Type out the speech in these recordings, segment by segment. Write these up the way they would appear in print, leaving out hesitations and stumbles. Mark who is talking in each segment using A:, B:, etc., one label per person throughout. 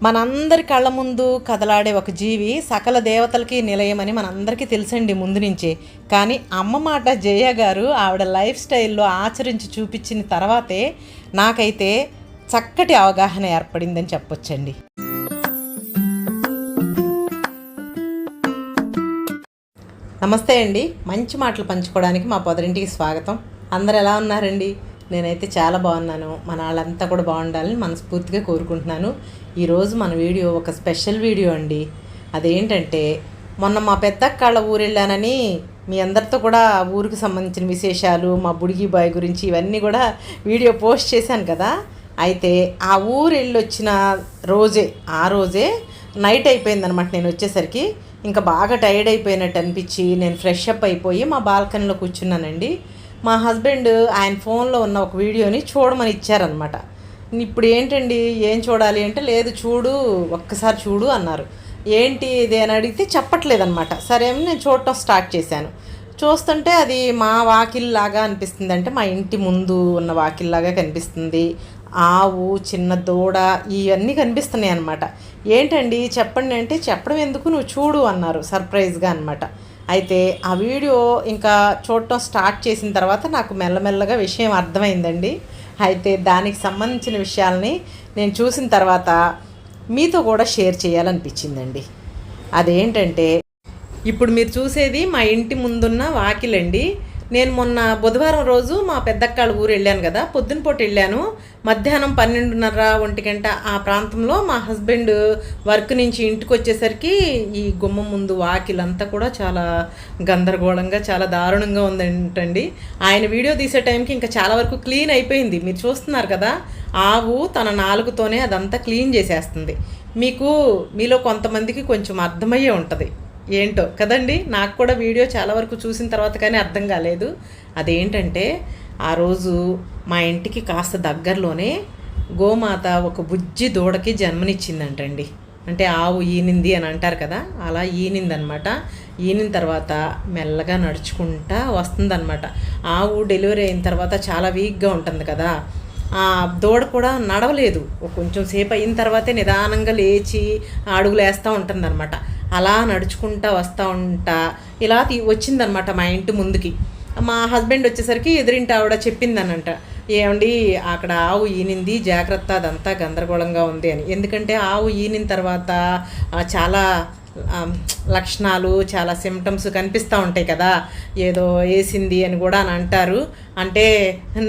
A: మనందరి కళ్ళ ముందు కదలాడే ఒక జీవి సకల దేవతలకి నిలయమని మనందరికీ తెలుసండి ముందు నుంచే. కానీ అమ్మ మాట జయ గారు ఆవిడ లైఫ్ స్టైల్లో ఆచరించి చూపించిన తర్వాతే నాకైతే చక్కటి అవగాహన ఏర్పడిందని చెప్పొచ్చండి. నమస్తే అండి. మంచి మాటలు పంచుకోవడానికి మా పొదరింటికి స్వాగతం. అందరు ఎలా ఉన్నారండి? నేనైతే చాలా బాగున్నాను. మన వాళ్ళంతా కూడా బాగుండాలని మనస్ఫూర్తిగా కోరుకుంటున్నాను. ఈరోజు మన వీడియో ఒక స్పెషల్ వీడియో అండి. అదేంటంటే, మొన్న మా పెద్దక్కాళ్ళ ఊరు వెళ్ళానని మీ అందరితో కూడా ఆ ఊరికి సంబంధించిన విశేషాలు, మా బుడిగి బాయ్ గురించి ఇవన్నీ కూడా వీడియో పోస్ట్ చేశాను కదా. అయితే ఆ ఊరు వెళ్ళొచ్చిన ఆ రోజే నైట్ అయిపోయిందనమాట. నేను వచ్చేసరికి ఇంకా బాగా టైర్డ్ అయిపోయినట్టు అనిపించి నేను ఫ్రెష్ అప్ అయిపోయి మా బాల్కనీలో కూర్చున్నానండి. మా హస్బెండ్ ఆయన ఫోన్లో ఉన్న ఒక వీడియోని చూడమని ఇచ్చారనమాట. ఇప్పుడు ఏంటండి ఏం చూడాలి అంటే, లేదు చూడు ఒక్కసారి చూడు అన్నారు. ఏంటి ఇది అని అడిగితే చెప్పట్లేదనమాట. సరే నేను చూడటం స్టార్ట్ చేశాను. చూస్తుంటే అది మా వాకిల్లాగా అనిపిస్తుంది. అంటే మా ఇంటి ముందు ఉన్న వాకిల్లాగా కనిపిస్తుంది. ఆవు, చిన్న దూడ ఇవన్నీ కనిపిస్తున్నాయి అనమాట. ఏంటండి చెప్పండి అంటే, చెప్పడం ఎందుకు నువ్వు చూడు అన్నారు సర్ప్రైజ్గా అనమాట. అయితే ఆ వీడియో ఇంకా చూడటం స్టార్ట్ చేసిన తర్వాత నాకు మెల్లమెల్లగా విషయం అర్థమైందండి. అయితే దానికి సంబంధించిన విషయాల్ని నేను చూసిన తర్వాత మీతో కూడా షేర్ చేయాలనిపించిందండి. అదేంటంటే, ఇప్పుడు మీరు చూసేది మా ఇంటి ముందున్న వాకిలండి. నేను మొన్న బుధవారం రోజు మా పెద్దక్కాళ్ళ ఊరు వెళ్ళాను కదా, పొద్దున పూట వెళ్ళాను. మధ్యాహ్నం 12:30-1 ఆ ప్రాంతంలో మా హస్బెండ్ వర్క్ నుంచి ఇంటికి వచ్చేసరికి ఈ గుమ్మం ముందు వాకిలంతా కూడా చాలా గందరగోళంగా, చాలా దారుణంగా ఉందంటండి. ఆయన వీడియో తీసే టైంకి ఇంకా చాలా వరకు క్లీన్ అయిపోయింది. మీరు చూస్తున్నారు కదా, ఆవు తన నాలుగుతోనే అదంతా క్లీన్ చేసేస్తుంది. మీలో కొంతమందికి కొంచెం అర్థమయ్యే ఉంటుంది ఏంటో కదండి. నాకు కూడా వీడియో చాలా వరకు చూసిన తర్వాత కానీ అర్థం కాలేదు. అదేంటంటే, ఆ రోజు మా ఇంటికి కాస్త దగ్గరలోనే గోమాత ఒక బుజ్జి దూడకి జన్మనిచ్చిందంటండి. అంటే ఆవు ఈనింది అని అంటారు కదా, అలా ఈనిందనమాట. ఈనిన తర్వాత మెల్లగా నడుచుకుంటా వస్తుందన్నమాట. ఆవు డెలివరీ అయిన తర్వాత చాలా వీక్గా ఉంటుంది కదా, ఆ దూడ కూడా నడవలేదు. కొంచెం సేపు అయిన తర్వాతే నిదానంగా లేచి అడుగులు వేస్తూ ఉంటుందన్నమాట. అలా నడుచుకుంటా వస్తూ ఉంటా ఇలా వచ్చిందనమాట మా ఇంటి ముందుకి. మా హస్బెండ్ వచ్చేసరికి ఎదురింటి ఆవిడ చెప్పిందనంట, ఏమండి అక్కడ ఆవు ఈనింది, జాగ్రత్త, అదంతా గందరగోళంగా ఉంది అని. ఎందుకంటే ఆవు ఈనిన తర్వాత చాలా లక్షణాలు, చాలా సిమ్టమ్స్ కనిపిస్తూ ఉంటాయి కదా, ఏదో వేసింది అని కూడా అని అంటారు. అంటే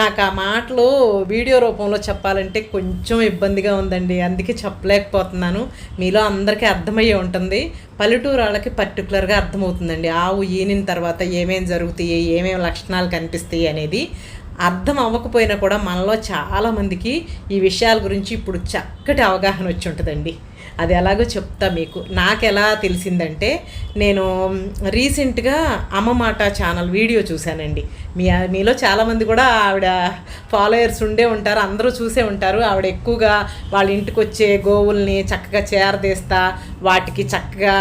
A: నాకు ఆ మాటలు వీడియో రూపంలో చెప్పాలంటే కొంచెం ఇబ్బందిగా ఉందండి, అందుకే చెప్పలేకపోతున్నాను. మీలో అందరికీ అర్థమయ్యే ఉంటుంది. పల్లెటూరు వాళ్ళకి పర్టికులర్గా అర్థమవుతుందండి ఆవు ఈనిన తర్వాత ఏమేమి జరుగుతాయి, ఏమేమి లక్షణాలు కనిపిస్తాయి అనేది. అర్థం అవ్వకపోయినా కూడా మనలో చాలామందికి ఈ విషయాల గురించి ఇప్పుడు చక్కటి అవగాహన వచ్చి ఉంటుందండి. అది ఎలాగో చెప్తా మీకు. నాకు ఎలా తెలిసిందంటే, నేను రీసెంట్గా అమ్మ మాట ఛానల్ వీడియో చూశానండి. మీలో చాలామంది కూడా ఆవిడ ఫాలోయర్స్ ఉండే ఉంటారు, అందరూ చూసే ఉంటారు. ఆవిడ ఎక్కువగా వాళ్ళ ఇంటికి వచ్చే గోవుల్ని చక్కగా చేరదీస్తా, వాటికి చక్కగా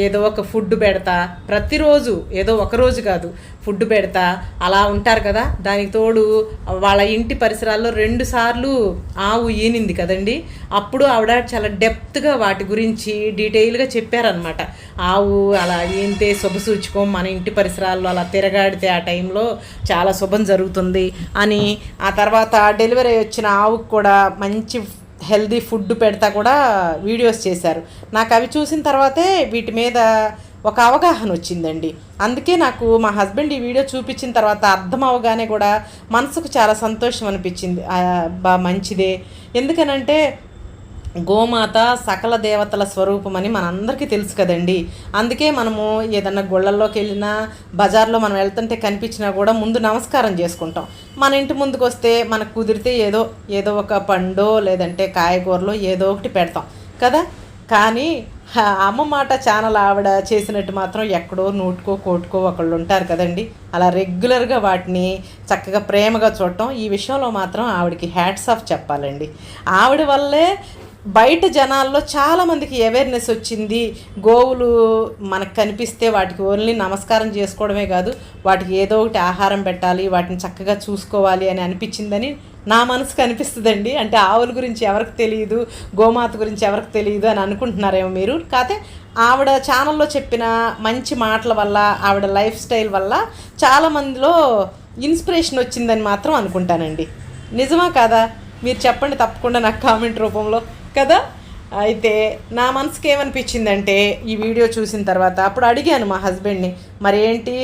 A: ఏదో ఒక ఫుడ్ పెడతా, ప్రతిరోజు ఏదో ఒకరోజు కాదు ఫుడ్ పెడతా అలా ఉంటారు కదా. దానికి తోడు వాళ్ళ ఇంటి పరిసరాల్లో 2 సార్లు ఆవు ఈనింది కదండి. అప్పుడు ఆవిడ చాలా డెప్త్గా వాటి గురించి డీటెయిల్గా చెప్పారనమాట. ఆవు అలా ఈనితే శుభసూచకం, మన ఇంటి పరిసరాల్లో అలా తిరగాడితే ఆ టైంలో చాలా శుభం జరుగుతుంది అని. ఆ తర్వాత డెలివరీ వచ్చిన ఆవుకు కూడా మంచి హెల్దీ ఫుడ్ పెడతా కూడా వీడియోస్ చేశారు. నాకు అవి చూసిన తర్వాతే వీటి మీద ఒక అవగాహన వచ్చిందండి. అందుకే నాకు మా హస్బెండ్ ఈ వీడియో చూపించిన తర్వాత అర్థం అవగానే కూడా మనసుకు చాలా సంతోషం అనిపించింది. మంచిదే. ఎందుకనంటే గోమాత సకల దేవతల స్వరూపమని మనందరికీ తెలుసు కదండి. అందుకే మనము ఏదన్నా గుళ్ళల్లోకి వెళ్ళినా, బజార్లో మనం వెళ్తుంటే కనిపించినా కూడా ముందు నమస్కారం చేసుకుంటాం. మన ఇంటి ముందుకు వస్తే మనకు కుదిరితే ఏదో ఒక పండో లేదంటే కాయగూరలో ఏదో ఒకటి పెడతాం కదా. కానీ అమ్మ మాట ఛానల్ ఆవిడ చేసినట్టు మాత్రం ఎక్కడో నూటుకో కోటుకో ఒకళ్ళు ఉంటారు కదండి, అలా రెగ్యులర్గా వాటిని చక్కగా ప్రేమగా చూడటం, ఈ విషయంలో మాత్రం ఆవిడకి హ్యాట్స్ ఆఫ్ చెప్పాలండి. ఆవిడ వల్లే బయట జనాల్లో చాలామందికి అవేర్నెస్ వచ్చింది. గోవులు మనకు కనిపిస్తే వాటికి ఓన్లీ నమస్కారం చేసుకోవడమే కాదు, వాటికి ఏదో ఒకటి ఆహారం పెట్టాలి, వాటిని చక్కగా చూసుకోవాలి అని అనిపించిందని నా మనసుకు అనిపిస్తుందండి. అంటే ఆవుల గురించి ఎవరికి తెలియదు, గోమాత గురించి ఎవరికి తెలియదు అని అనుకుంటున్నారేమో మీరు. కాకపోతే ఆవిడ ఛానల్లో చెప్పిన మంచి మాటల వల్ల, ఆవిడ లైఫ్ స్టైల్ వల్ల చాలామందిలో ఇన్స్పిరేషన్ వచ్చిందని మాత్రం అనుకుంటానండి. నిజమా కాదా? మీరు చెప్పండి తప్పకుండా నాకు కామెంట్ రూపంలో కదా. అయితే నా మనసుకి ఏమనిపించిందంటే ఈ వీడియో చూసిన తర్వాత అప్పుడు అడిగాను మా హస్బెండ్ని, మరి ఏంటి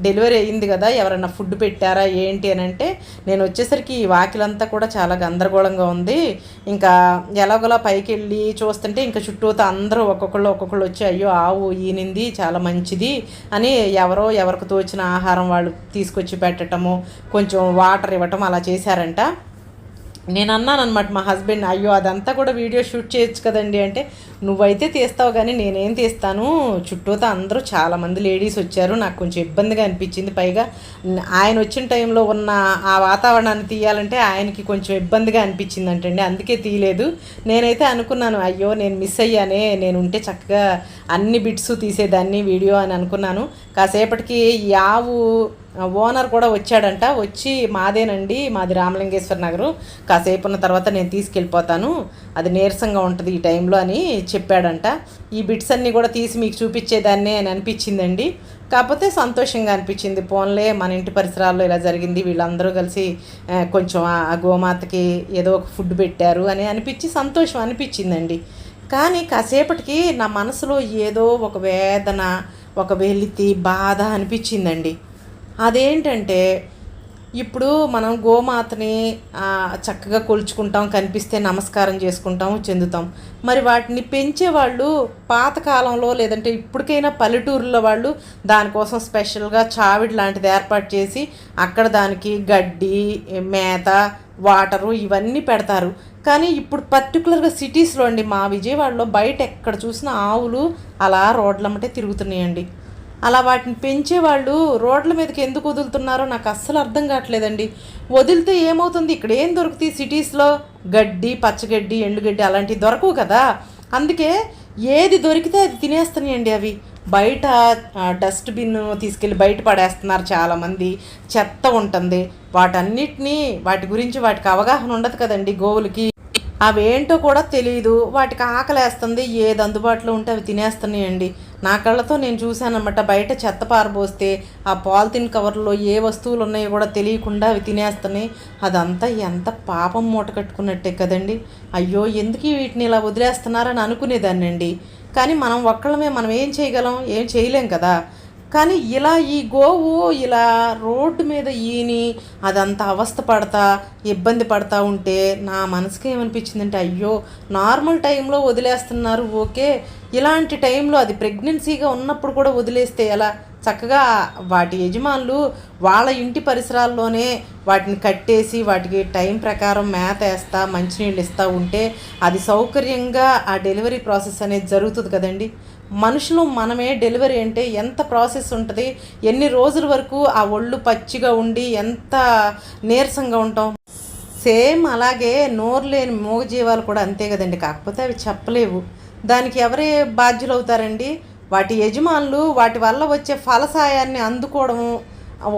A: డెలివరీ అయ్యింది కదా, ఎవరైనా ఫుడ్ పెట్టారా ఏంటి అని అంటే, నేను వచ్చేసరికి ఈ వాకిలంతా కూడా చాలా గందరగోళంగా ఉంది, ఇంకా ఎలాగోలా పైకి వెళ్ళి చూస్తుంటే ఇంకా చుట్టూతో అందరూ ఒక్కొక్కళ్ళు వచ్చి అయ్యో ఆవు ఈనింది చాలా మంచిది అని ఎవరికి తోచిన ఆహారం వాళ్ళు తీసుకొచ్చి పెట్టడము, కొంచెం వాటర్ ఇవ్వటం అలా చేశారంట. నేను అన్నాను అనమాట మా హస్బెండ్, అయ్యో అదంతా కూడా వీడియో షూట్ చేయొచ్చు కదండి అంటే, నువ్వైతే తీస్తావు కానీ నేనేం తీస్తాను, చుట్టూతో అందరూ చాలామంది లేడీస్ వచ్చారు, నాకు కొంచెం ఇబ్బందిగా అనిపించింది. పైగా ఆయన వచ్చిన టైంలో ఉన్న ఆ వాతావరణాన్ని తీయాలంటే ఆయనకి కొంచెం ఇబ్బందిగా అనిపించింది అంటండి, అందుకే తీయలేదు. నేనైతే అనుకున్నాను, అయ్యో నేను మిస్ అయ్యానే, నేను ఉంటే చక్కగా అన్ని బిట్స్ తీసేదాన్ని వీడియో అని అనుకున్నాను. కాసేపటికి ఈ ఆవు ఓనర్ కూడా వచ్చాడంట. వచ్చి మాదేనండి, మాది రామలింగేశ్వర నగరు, కాసేపు ఉన్న తర్వాత నేను తీసుకెళ్ళిపోతాను, అది నీరసంగా ఉంటుంది ఈ టైంలో అని చెప్పాడంట. ఈ బిట్స్ అన్నీ కూడా తీసి మీకు చూపించేదాన్నే అని అనిపించిందండి. కాకపోతే సంతోషంగా అనిపించింది, పోన్లే మన ఇంటి పరిసరాల్లో ఇలా జరిగింది, వీళ్ళందరూ కలిసి కొంచెం ఆ గోమాతకి ఏదో ఒక ఫుడ్ పెట్టారు అని అనిపించి సంతోషం అనిపించిందండి. కానీ కాసేపటికి నా మనసులో ఏదో ఒక వేదన, ఒక వెలితి, బాధ అనిపించిందండి. అదేంటంటే ఇప్పుడు మనం గోమాతని చక్కగా కొలుచుకుంటాం, కనిపిస్తే నమస్కారం చేసుకుంటాం, చెందుతాం. మరి వాటిని పెంచేవాళ్ళు పాతకాలంలో లేదంటే ఇప్పటికైనా పల్లెటూరులో వాళ్ళు దానికోసం స్పెషల్గా చావిడి లాంటిది ఏర్పాటు చేసి అక్కడ దానికి గడ్డి, మేత, వాటరు ఇవన్నీ పెడతారు. కానీ ఇప్పుడు పర్టికులర్గా సిటీస్లో అండి, మా విజయవాడలో బయట ఎక్కడ చూసినా ఆవులు అలా రోడ్లమ్మటే తిరుగుతున్నాయండి. అలా వాటిని పెంచేవాళ్ళు రోడ్ల మీదకి ఎందుకు వదులుతున్నారో నాకు అస్సలు అర్థం కావట్లేదండి. వదిలితే ఏమవుతుంది, ఇక్కడ ఏం దొరుకుతాయి సిటీస్లో? గడ్డి, పచ్చగడ్డి, ఎండుగడ్డి అలాంటివి దొరకవు కదా. అందుకే ఏది దొరికితే అది తినేస్తున్నాయండి. అవి బయట డస్ట్బిన్ తీసుకెళ్ళి బయట పడేస్తున్నారు చాలామంది, చెత్త ఉంటుంది. వాటి గురించి వాటికి అవగాహన ఉండదు కదండి గోవులకి. అవేంటో కూడా తెలియదు, వాటికి ఆకలేస్తుంది, ఏది అందుబాటులో ఉంటే అవి తినేస్తున్నాయండి. నా కళ్ళతో నేను చూశానన్నమాట, బయట చెత్త పారబోస్తే ఆ పాలిథిన్ కవర్లో ఏ వస్తువులు ఉన్నాయో కూడా తెలియకుండా అవి తినేస్తున్నాయి. అదంతా ఎంత పాపం మూట కట్టుకున్నట్టే కదండి. అయ్యో ఎందుకు వీటిని ఇలా వదిలేస్తున్నారని అనుకునేదాన్ని అండి. కానీ మనం ఏం చేయగలం? ఏం చేయలేం కదా. కానీ ఇలా ఈ గోవు ఇలా రోడ్డు మీద ఈని అదంతా అవస్థ పడతా, ఇబ్బంది పడతా ఉంటే నా మనసుకి ఏమనిపించిందంటే, అయ్యో నార్మల్ టైంలో వదిలేస్తున్నారు ఓకే, ఇలాంటి టైంలో అది ప్రెగ్నెన్సీగా ఉన్నప్పుడు కూడా వదిలేస్తే ఎలా? చక్కగా వాటి యజమానులు వాళ్ళ ఇంటి పరిసరాల్లోనే వాటిని కట్టేసి వాటికి టైం ప్రకారం మేత వేస్తా, మంచినీళ్ళు ఇస్తూ ఉంటే అది సౌకర్యంగా ఆ డెలివరీ ప్రాసెస్ అనేది జరుగుతుంది కదండి. మనుషులు మనమే డెలివరీ అంటే ఎంత ప్రాసెస్ ఉంటుంది, ఎన్ని రోజుల వరకు ఆ ఒళ్ళు పచ్చిగా ఉండి ఎంత నీరసంగా ఉంటాం. సేమ్ అలాగే నోరు లేని మూగజీవాలు కూడా అంతే కదండి. కాకపోతే అవి చెప్పలేవు, దానికి ఎవరే బాధ్యులు అవుతారండి? వాటి యజమానులు వాటి వల్ల వచ్చే ఫలసాయాన్ని అందుకోవడం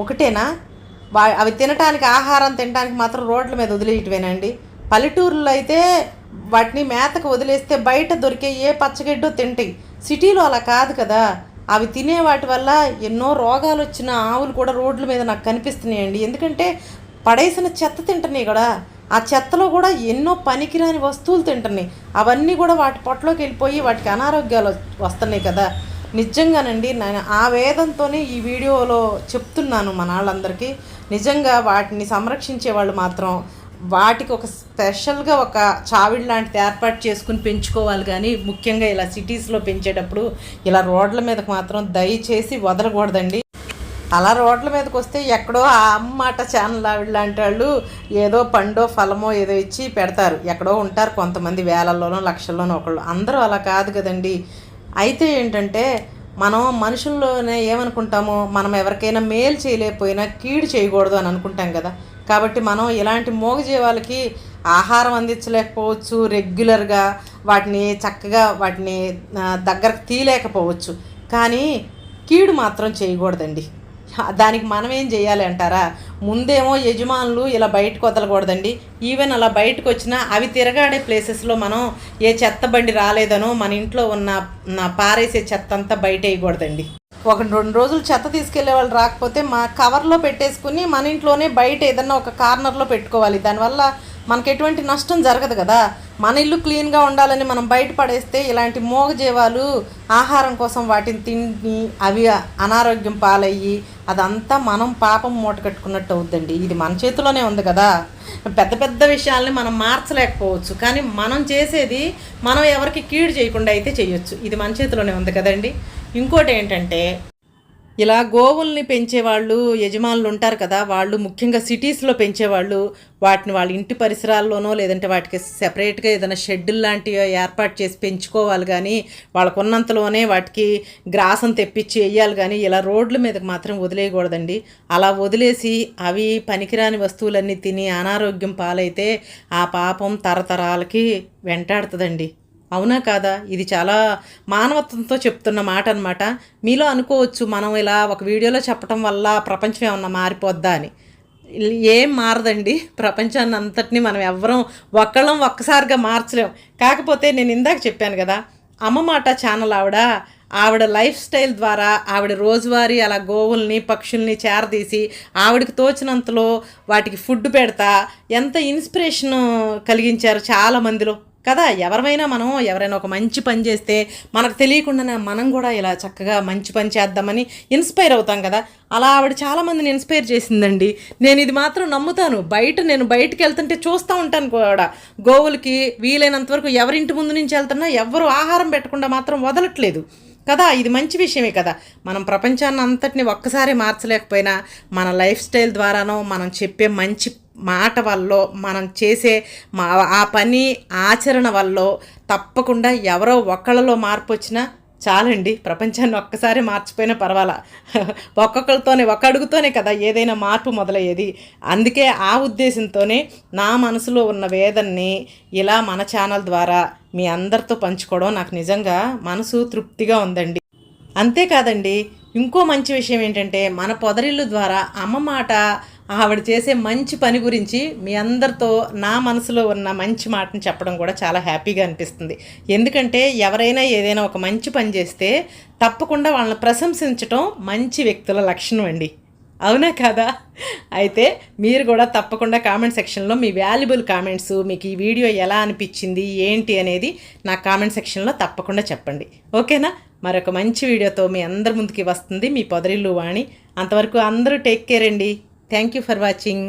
A: ఒకటేనా? అవి తినటానికి, ఆహారం తినడానికి మాత్రం రోడ్ల మీద వదిలేయటమేనండి. పల్లెటూరులో అయితే వాటిని మేతకు వదిలేస్తే బయట దొరికే ఏ పచ్చగడ్డో తింటాయి. సిటీలో అలా కాదు కదా. అవి తినే వాటి వల్ల ఎన్నో రోగాలు వచ్చిన ఆవులు కూడా రోడ్ల మీద నాకు కనిపిస్తున్నాయండి. ఎందుకంటే పడేసిన చెత్త తింటున్నాయి కదా, ఆ చెత్తలో కూడా ఎన్నో పనికిరాని వస్తువులు తింటున్నాయి. అవన్నీ కూడా వాటి పొట్టలోకి వెళ్ళిపోయి వాటికి అనారోగ్యాలు వస్తున్నాయి కదా. నిజంగానండి నేను ఆ వేదంతోనే ఈ వీడియోలో చెప్తున్నాను మన వాళ్ళందరికీ. నిజంగా వాటిని సంరక్షించే వాళ్ళు మాత్రం వాటికి ఒక స్పెషల్గా ఒక చావిడి లాంటిది ఏర్పాటు చేసుకుని పెంచుకోవాలి. కానీ ముఖ్యంగా ఇలా సిటీస్లో పెంచేటప్పుడు ఇలా రోడ్ల మీదకి మాత్రం దయచేసి వదలకూడదండి. అలా రోడ్ల మీదకి వస్తే ఎక్కడో ఆ అమ్మాట ఛానల్ ఆవిడ లాంటి వాళ్ళు ఏదో పండో ఫలమో ఏదో ఇచ్చి పెడతారు. ఎక్కడో ఉంటారు కొంతమంది, వేలల్లోనో లక్షల్లోనో ఒకళ్ళు. అందరూ అలా కాదు కదండి. అయితే ఏంటంటే మనం మనుషుల్లోనే ఏమనుకుంటామో, మనం ఎవరికైనా మేలు చేయలేకపోయినా కీడు చేయకూడదు అని అనుకుంటాం కదా. కాబట్టి మనం ఇలాంటి మూగజీవాలకి ఆహారం అందించలేకపోవచ్చు, రెగ్యులర్గా వాటిని చక్కగా దగ్గరకు తీయలేకపోవచ్చు, కానీ కీడు మాత్రం చేయకూడదండి. దానికి మనం ఏం చేయాలి అంటారా? ముందేమో యజమానులు ఇలా బయటకు వదలకూడదండి. ఈవెన్ అలా బయటకు వచ్చినా అవి తిరగాడే ప్లేసెస్లో మనం ఏ చెత్త బండి రాలేదనో మన ఇంట్లో ఉన్న పారేసే చెత్త అంతా బయట వేయకూడదండి. 1-2 రోజులు చెత్త తీసుకెళ్లే వాళ్ళు రాకపోతే మా కవర్లో పెట్టేసుకుని మన ఇంట్లోనే బయట ఏదన్నా ఒక కార్నర్లో పెట్టుకోవాలి. దానివల్ల మనకు ఎటువంటి నష్టం జరగదు కదా. మన ఇల్లు క్లీన్గా ఉండాలని మనం బయట పడేస్తే ఇలాంటి మూగజీవాలు ఆహారం కోసం వాటిని తిని అవి అనారోగ్యం పాలయ్యి అదంతా మనం పాపం మూట కట్టుకున్నట్టు అవుద్దండి. ఇది మన చేతిలోనే ఉంది కదా. పెద్ద పెద్ద విషయాల్ని మనం మార్చలేకపోవచ్చు, కానీ మనం చేసేది మనం ఎవరికి కీడు చేయకుండా అయితే చేయొచ్చు. ఇది మన చేతిలోనే ఉంది కదండి. ఇంకోటి ఏంటంటే, ఇలా గోవుల్ని పెంచేవాళ్ళు యజమానులు ఉంటారు కదా, వాళ్ళు ముఖ్యంగా సిటీస్లో పెంచేవాళ్ళు వాటిని వాళ్ళ ఇంటి పరిసరాల్లోనో లేదంటే వాటికి సెపరేట్గా ఏదైనా షెడ్యూల్ లాంటివి ఏర్పాటు చేసి పెంచుకోవాలి. కానీ వాళ్ళకు ఉన్నంతలోనే వాటికి గ్రాసం తెప్పించి వేయాలి. కానీ ఇలా రోడ్ల మీదకి మాత్రం వదిలేయకూడదండి. అలా వదిలేసి అవి పనికిరాని వస్తువులన్నీ తిని అనారోగ్యం పాలైతే ఆ పాపం తరతరాలకి వెంటాడుతుందండి. అవునా కాదా? ఇది చాలా మానవత్వంతో చెప్తున్న మాట అనమాట. మీలో అనుకోవచ్చు, మనం ఇలా ఒక వీడియోలో చెప్పడం వల్ల ప్రపంచం ఏమన్నా మారిపోద్దా అని. ఏం మారదండి. ప్రపంచాన్ని అంతటినీ మనం ఎవ్వరం ఒక్కసారిగా మార్చలేం. కాకపోతే నేను ఇందాక చెప్పాను కదా, అమ్మ మాట ఛానల్ ఆవిడ లైఫ్ స్టైల్ ద్వారా ఆవిడ రోజువారీ అలా గోవుల్ని పక్షుల్ని చేరదీసి ఆవిడకి తోచినంతలో వాటికి ఫుడ్ పెడతా ఎంత ఇన్స్పిరేషన్ కలిగించారు చాలామందిలో కదా. ఎవరైనా ఒక మంచి పని చేస్తే మనకు తెలియకుండానే మనం కూడా ఇలా చక్కగా మంచి పని చేద్దామని ఇన్స్పైర్ అవుతాం కదా. అలా ఆవిడ చాలామందిని ఇన్స్పైర్ చేసిందండి. నేను ఇది మాత్రం నమ్ముతాను. నేను బయటకు వెళ్తుంటే చూస్తూ ఉంటాను కూడా, గోవులకి వీలైనంత వరకు ఎవరింటి ముందు నుంచి వెళ్తున్నా ఎవరు ఆహారం పెట్టకుండా మాత్రం వదలట్లేదు కదా. ఇది మంచి విషయమే కదా. మనం ప్రపంచాన్ని అంతటిని ఒక్కసారి మార్చలేకపోయినా మన లైఫ్ స్టైల్ ద్వారానో మనం చెప్పే మంచి మాట వల్ల మనం చేసే ఆ పని ఆచరణ వల్ల తప్పకుండా ఎవరో ఒకళ్ళలో మార్పు వచ్చినా చాలండి. ప్రపంచాన్ని ఒక్కసారి మార్చిపోయినా పర్వాలా. ఒక అడుగుతోనే కదా ఏదైనా మార్పు మొదలయ్యేది. అందుకే ఆ ఉద్దేశంతోనే నా మనసులో ఉన్న వేదనని ఇలా మన ఛానల్ ద్వారా మీ అందరితో పంచుకోవడం నాకు నిజంగా మనసు తృప్తిగా ఉందండి. అంతేకాదండి, ఇంకో మంచి విషయం ఏంటంటే, మన పొదరిల్లు ద్వారా అమ్మ మాట ఆవిడ చేసే మంచి పని గురించి మీ అందరితో నా మనసులో ఉన్న మంచి మాటను చెప్పడం కూడా చాలా హ్యాపీగా అనిపిస్తుంది. ఎందుకంటే ఎవరైనా ఏదైనా ఒక మంచి పని చేస్తే తప్పకుండా వాళ్ళని ప్రశంసించడం మంచి వ్యక్తుల లక్షణం అండి. అవునా కదా? అయితే మీరు కూడా తప్పకుండా కామెంట్ సెక్షన్లో మీ వాల్యుబుల్ కామెంట్స్, మీకు ఈ వీడియో ఎలా అనిపించింది ఏంటి అనేది నా కామెంట్ సెక్షన్లో తప్పకుండా చెప్పండి. ఓకేనా? మరొక మంచి వీడియోతో మీ అందరి ముందుకి వస్తుంది మీ పొదరిల్లు వాణి. అంతవరకు అందరూ టేక్ కేర్ అండి. Thank you for watching.